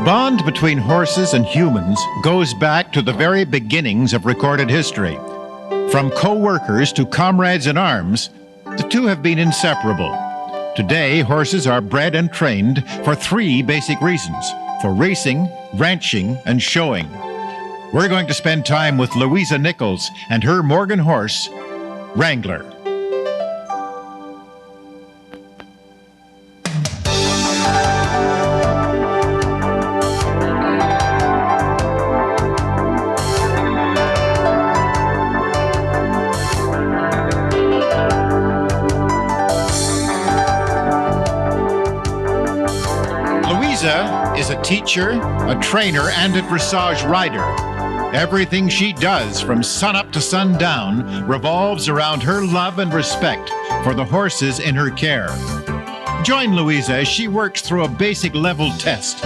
bond between horses and humans goes back to the very beginnings of recorded history. From co-workers to comrades in arms, the two have been inseparable. Today, horses are bred and trained for three basic reasons: for racing, ranching, and showing. We're going to spend time with Louisa Nichols and her Morgan horse, Wrangler. Louisa is a teacher, a trainer, and a dressage rider. Everything she does from sunup to sundown revolves around her love and respect for the horses in her care. Join Louisa as she works through a basic level test,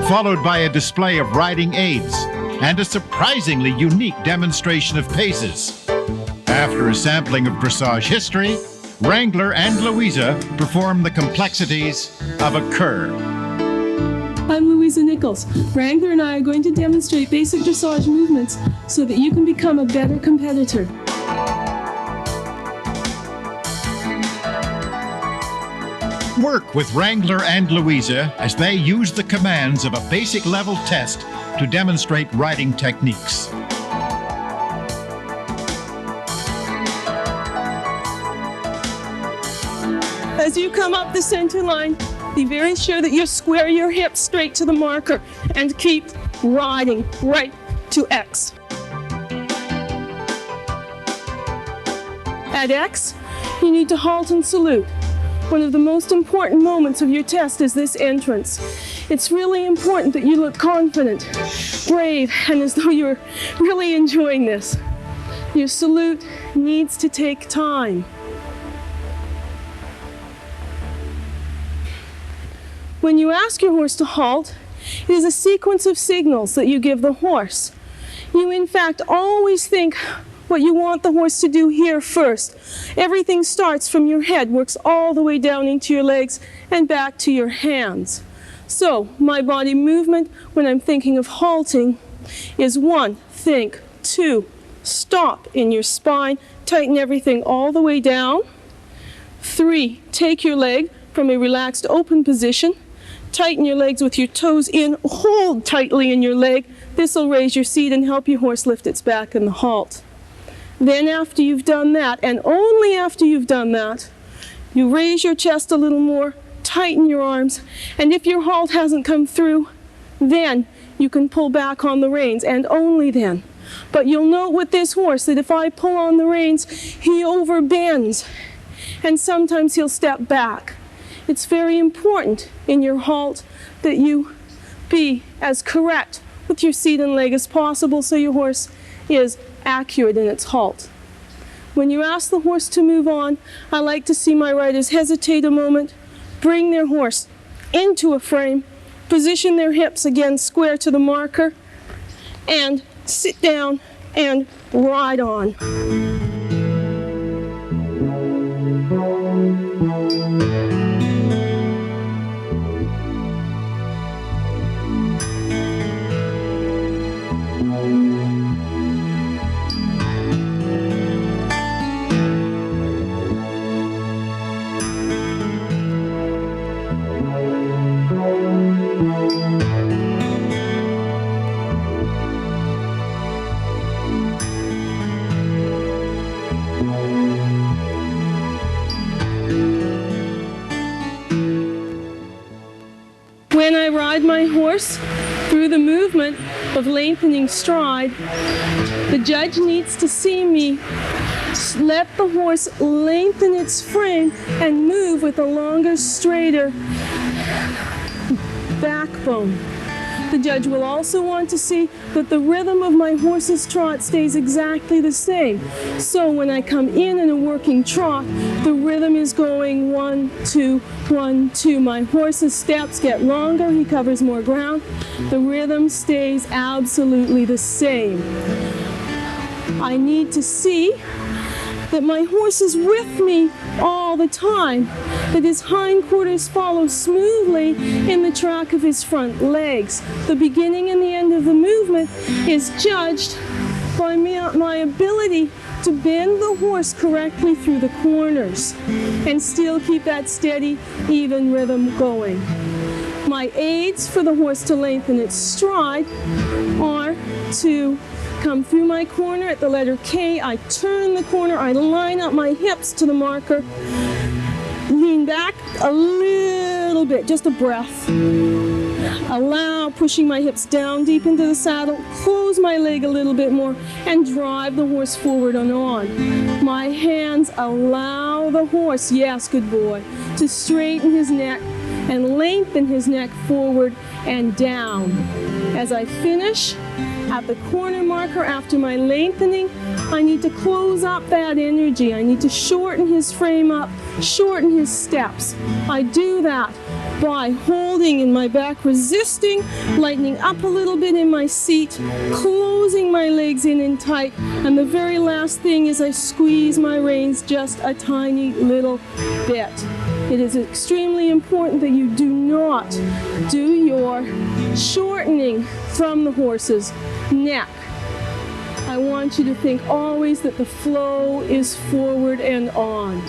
followed by a display of riding aids and a surprisingly unique demonstration of paces. After a sampling of dressage history, Wrangler and Louisa perform the complexities of a cur. I'm Louisa Nichols. Wrangler and I are going to demonstrate basic dressage movements so that you can become a better competitor. Work with Wrangler and Louisa as they use the commands of a basic level test to demonstrate riding techniques. As you come up the center line, be very sure that you square your hips straight to the marker and keep riding right to X. At X, you need to halt and salute. One of the most important moments of your test is this entrance. It's really important that you look confident, brave, and as though you're really enjoying this. Your salute needs to take time. When you ask your horse to halt, it is a sequence of signals that you give the horse. You, in fact, always think what you want the horse to do here first. Everything starts from your head, works all the way down into your legs and back to your hands. So, my body movement when I'm thinking of halting is 1, think, 2, stop in your spine, tighten everything all the way down. 3, take your leg from a relaxed open position. Tighten your legs with your toes in, hold tightly in your leg. This will raise your seat and help your horse lift its back in the halt. Then after you've done that, and only after you've done that, you raise your chest a little more, tighten your arms, and if your halt hasn't come through, then you can pull back on the reins, and only then. But you'll note with this horse that if I pull on the reins, he overbends, and sometimes he'll step back. It's very important in your halt that you be as correct with your seat and leg as possible so your horse is accurate in its halt. When you ask the horse to move on, I like to see my riders hesitate a moment, bring their horse into a frame, position their hips again square to the marker, and sit down and ride on. When I ride my horse through the movement of lengthening stride, the judge needs to see me let the horse lengthen its frame and move with a longer, straighter backbone. The judge will also want to see that the rhythm of my horse's trot stays exactly the same. So when I come in a working trot, the rhythm is going 1, 2, 1, 2. My horse's steps get longer, he covers more ground. The rhythm stays absolutely the same. I need to see that my horse is with me all all the time that his hindquarters follow smoothly in the track of his front legs. The beginning and the end of the movement is judged by my ability to bend the horse correctly through the corners and still keep that steady, even rhythm going. My aids for the horse to lengthen its stride are to come through my corner at the letter K. I turn the corner, I line up my hips to the marker, lean back a little bit, just a breath. Allow pushing my hips down deep into the saddle, close my leg a little bit more, and drive the horse forward and on. My hands allow the horse, yes, good boy, to straighten his neck and lengthen his neck forward and down. As I finish at the corner marker after my lengthening, I need to close up that energy. I need to shorten his frame up, shorten his steps. I do that by holding in my back, resisting, lightening up a little bit in my seat, closing my legs in and tight, and the very last thing is I squeeze my reins just a tiny little bit. It is extremely important that you do not do your shortening from the horse's neck. I want you to think always that the flow is forward and on.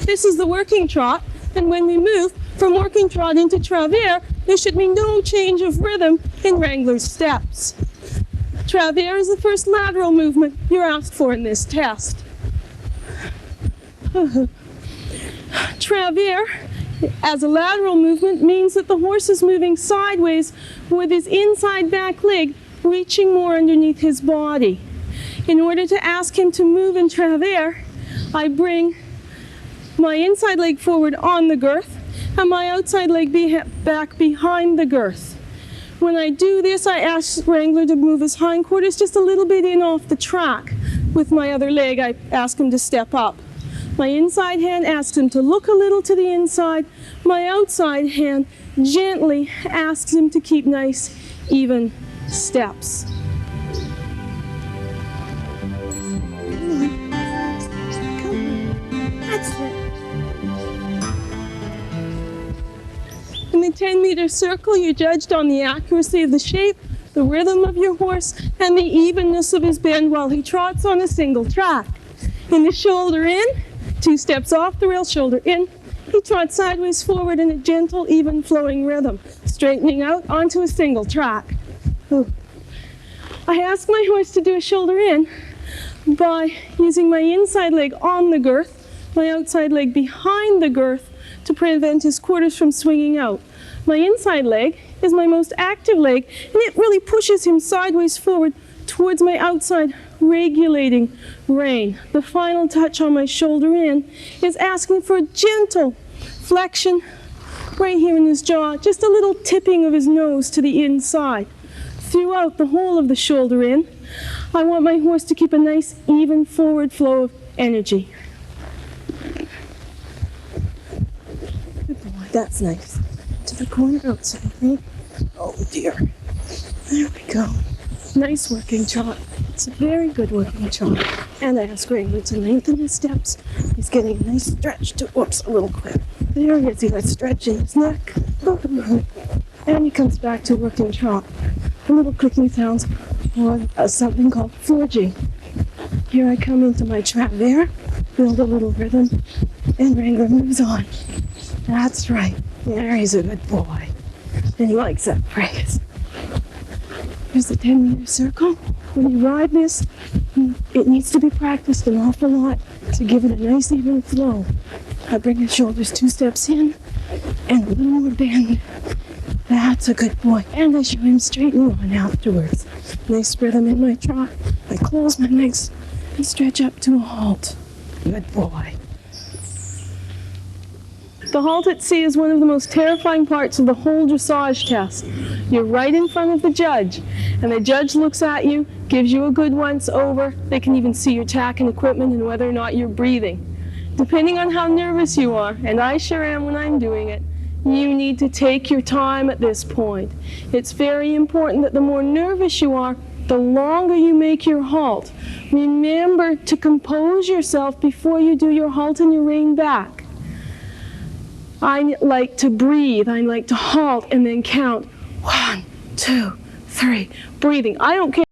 This is the working trot, and when we move from working trot into travers, there should be no change of rhythm in Wrangler's steps. Travers is the first lateral movement you're asked for in this test. Travers, as a lateral movement, means that the horse is moving sideways with his inside back leg reaching more underneath his body. In order to ask him to move in travers, I bring my inside leg forward on the girth and my outside leg back behind the girth. When I do this, I ask Wrangler to move his hindquarters just a little bit in off the track. With my other leg, I ask him to step up. My inside hand asks him to look a little to the inside. My outside hand gently asks him to keep nice, even steps. That's it. In the 10-meter circle, you're judged on the accuracy of the shape, the rhythm of your horse, and the evenness of his bend while he trots on a single track. In the shoulder in, 2 steps off the rail, shoulder in, he trots sideways forward in a gentle, even flowing rhythm, straightening out onto a single track. Ooh. I ask my horse to do a shoulder in by using my inside leg on the girth, my outside leg behind the girth to prevent his quarters from swinging out. My inside leg is my most active leg, and it really pushes him sideways forward towards my outside regulating rein. The final touch on my shoulder in is asking for a gentle flexion right here in his jaw, just a little tipping of his nose to the inside. Throughout the whole of the shoulder in, I want my horse to keep a nice even forward flow of energy. Good boy, that's nice. To the corner outside, right? Oh dear. There we go. Nice working trot. It's a very good working trot. And I ask Wrangler to lengthen his steps. He's getting a nice stretch to, whoops, a little quick. There he is, he got stretch in his neck. And he comes back to working trot. The little clicking sounds on something called forging. Here I come into my travers, build a little rhythm, and Wrangler moves on. That's right. There, he's a good boy. And he likes that praise. Here's the 10-meter circle. When you ride this, it needs to be practiced an awful lot to give it a nice even flow. I bring his shoulders 2 steps in and a little more bend. That's a good boy. And I show him straightening on afterwards. Nice rhythm in my trot. I close my legs and stretch up to a halt. Good boy. The halt at sea is one of the most terrifying parts of the whole dressage test. You're right in front of the judge, and the judge looks at you, gives you a good once over. They can even see your tack and equipment and whether or not you're breathing. Depending on how nervous you are, and I sure am when I'm doing it, you need to take your time at this point. It's very important that the more nervous you are, The longer you make your halt, remember to compose yourself before you do your halt and your rein back. I like to breathe. I like to halt and then count 1, 2, 3, breathing. I don't care.